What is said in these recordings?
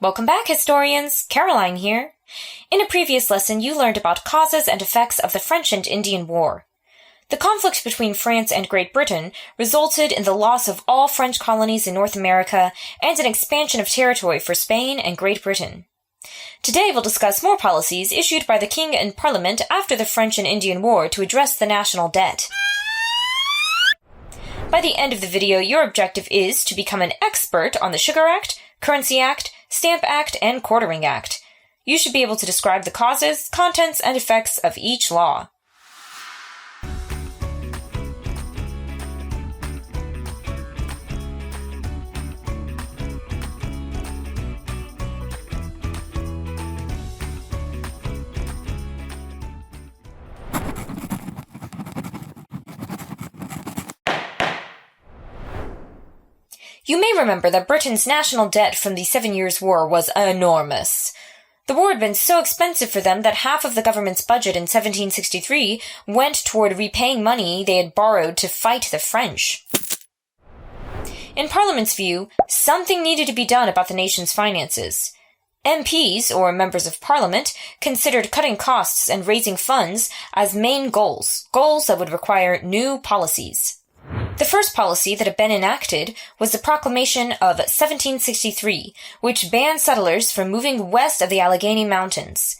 Welcome back, historians! Caroline here. In a previous lesson, you learned about causes and effects of the French and Indian War. The conflict between France and Great Britain resulted in the loss of all French colonies in North America and an expansion of territory for Spain and Great Britain. Today we'll discuss more policies issued by the King and Parliament after the French and Indian War to address the national debt. By the end of the video, your objective is to become an expert on the Sugar Act, Currency Act, Stamp Act, and Quartering Act. You should be able to describe the causes, contents, and effects of each law. You may remember that Britain's national debt from the 7 Years' War was enormous. The war had been so expensive for them that half of the government's budget in 1763 went toward repaying money they had borrowed to fight the French. In Parliament's view, something needed to be done about the nation's finances. MPs, or members of Parliament, considered cutting costs and raising funds as main goals that would require new policies. The first policy that had been enacted was the Proclamation of 1763, which banned settlers from moving west of the Allegheny Mountains.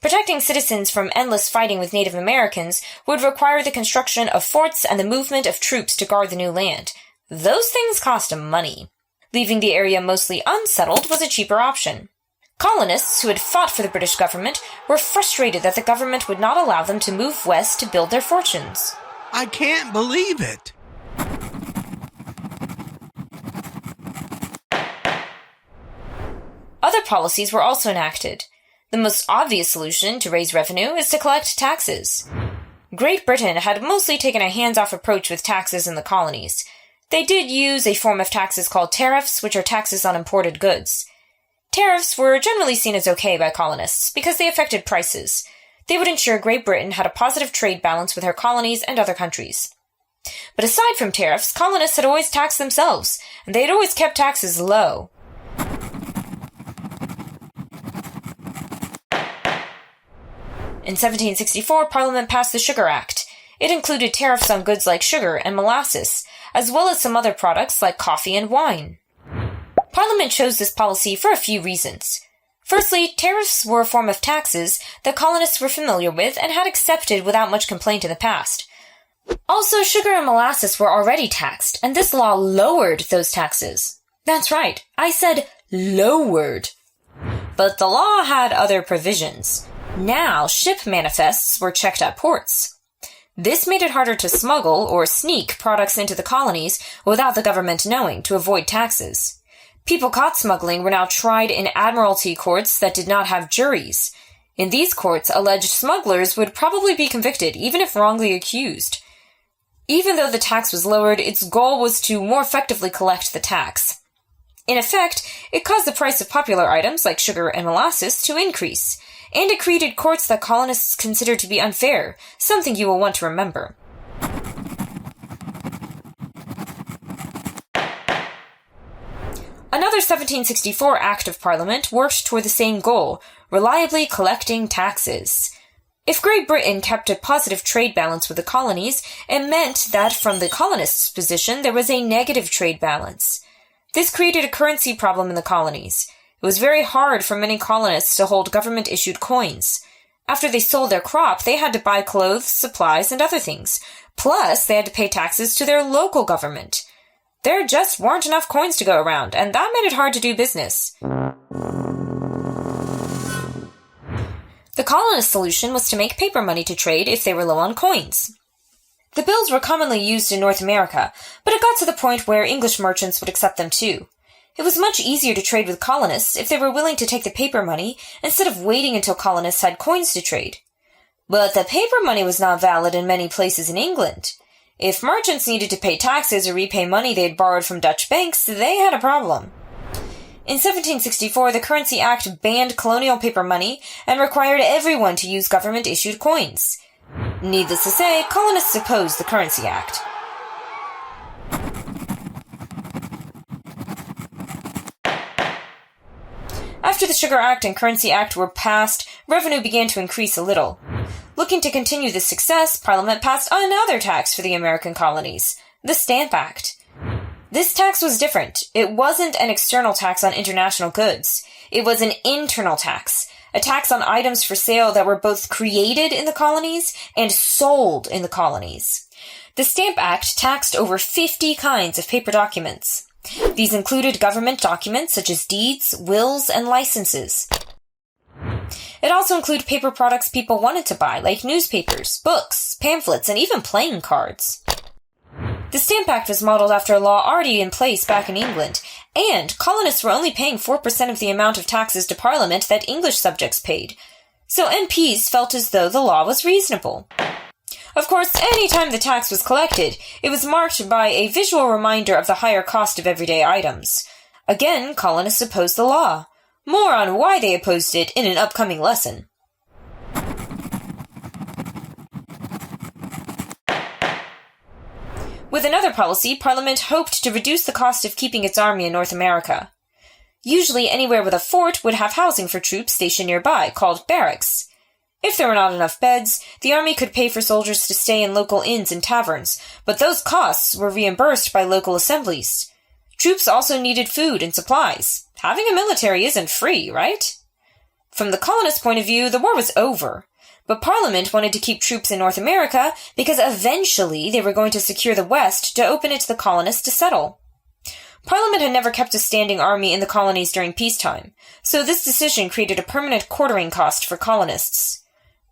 Protecting citizens from endless fighting with Native Americans would require the construction of forts and the movement of troops to guard the new land. Those things cost money. Leaving the area mostly unsettled was a cheaper option. Colonists who had fought for the British government were frustrated that the government would not allow them to move west to build their fortunes. I can't believe it! Other policies were also enacted. The most obvious solution to raise revenue is to collect taxes. Great Britain had mostly taken a hands-off approach with taxes in the colonies. They did use a form of taxes called tariffs, which are taxes on imported goods. Tariffs were generally seen as okay by colonists because they affected prices. They would ensure Great Britain had a positive trade balance with her colonies and other countries. But aside from tariffs, colonists had always taxed themselves, and they had always kept taxes low. In 1764, Parliament passed the Sugar Act. It included tariffs on goods like sugar and molasses, as well as some other products like coffee and wine. Parliament chose this policy for a few reasons. Firstly, tariffs were a form of taxes that colonists were familiar with and had accepted without much complaint in the past. Also, sugar and molasses were already taxed, and this law lowered those taxes. That's right, I said lowered. But the law had other provisions. Now, ship manifests were checked at ports. This made it harder to smuggle or sneak products into the colonies without the government knowing to avoid taxes. People caught smuggling were now tried in admiralty courts that did not have juries. In these courts, alleged smugglers would probably be convicted, even if wrongly accused. Even though the tax was lowered, its goal was to more effectively collect the tax. In effect, it caused the price of popular items like sugar and molasses to increase, and it created courts that colonists considered to be unfair, something you will want to remember. Another 1764 Act of Parliament worked toward the same goal, reliably collecting taxes. If Great Britain kept a positive trade balance with the colonies, it meant that from the colonists' position there was a negative trade balance. This created a currency problem in the colonies. It was very hard for many colonists to hold government-issued coins. After they sold their crop, they had to buy clothes, supplies, and other things. Plus, they had to pay taxes to their local government. There just weren't enough coins to go around, and that made it hard to do business. The colonist solution was to make paper money to trade if they were low on coins. The bills were commonly used in North America, but it got to the point where English merchants would accept them too. It was much easier to trade with colonists if they were willing to take the paper money instead of waiting until colonists had coins to trade. But the paper money was not valid in many places in England. If merchants needed to pay taxes or repay money they had borrowed from Dutch banks, they had a problem. In 1764, the Currency Act banned colonial paper money and required everyone to use government-issued coins. Needless to say, colonists opposed the Currency Act. After the Sugar Act and Currency Act were passed, revenue began to increase a little. Looking to continue this success, Parliament passed another tax for the American colonies, the Stamp Act. This tax was different. It wasn't an external tax on international goods. It was an internal tax, a tax on items for sale that were both created in the colonies and sold in the colonies. The Stamp Act taxed over 50 kinds of paper documents. These included government documents such as deeds, wills, and licenses. It also included paper products people wanted to buy, like newspapers, books, pamphlets, and even playing cards. The Stamp Act was modeled after a law already in place back in England, and colonists were only paying 4% of the amount of taxes to Parliament that English subjects paid, so MPs felt as though the law was reasonable. Of course, any time the tax was collected, it was marked by a visual reminder of the higher cost of everyday items. Again, colonists opposed the law. More on why they opposed it in an upcoming lesson. With another policy, Parliament hoped to reduce the cost of keeping its army in North America. Usually anywhere with a fort would have housing for troops stationed nearby, called barracks. If there were not enough beds, the army could pay for soldiers to stay in local inns and taverns, but those costs were reimbursed by local assemblies. Troops also needed food and supplies. Having a military isn't free, right? From the colonists' point of view, the war was over. But Parliament wanted to keep troops in North America because eventually they were going to secure the West to open it to the colonists to settle. Parliament had never kept a standing army in the colonies during peacetime, so this decision created a permanent quartering cost for colonists.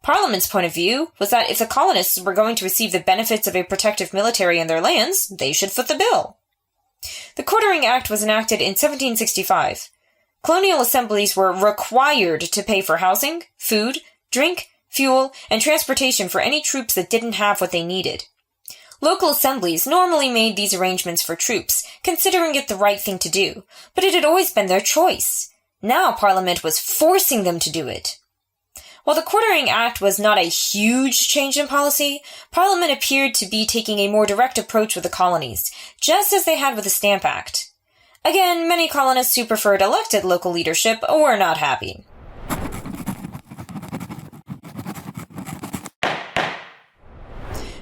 Parliament's point of view was that if the colonists were going to receive the benefits of a protective military in their lands, they should foot the bill. The Quartering Act was enacted in 1765. Colonial assemblies were required to pay for housing, food, drink, fuel, and transportation for any troops that didn't have what they needed. Local assemblies normally made these arrangements for troops, considering it the right thing to do, but it had always been their choice. Now Parliament was forcing them to do it. While the Quartering Act was not a huge change in policy, Parliament appeared to be taking a more direct approach with the colonies, just as they had with the Stamp Act. Again, many colonists who preferred elected local leadership were not happy.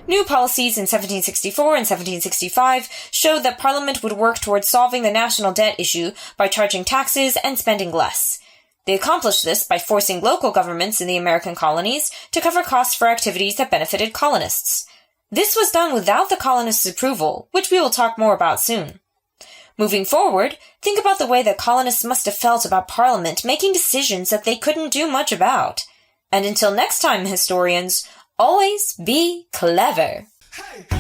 New policies in 1764 and 1765 showed that Parliament would work towards solving the national debt issue by charging taxes and spending less. They accomplished this by forcing local governments in the American colonies to cover costs for activities that benefited colonists. This was done without the colonists' approval, which we will talk more about soon. Moving forward, think about the way that colonists must have felt about Parliament making decisions that they couldn't do much about. And until next time, historians, always be clever. Hey.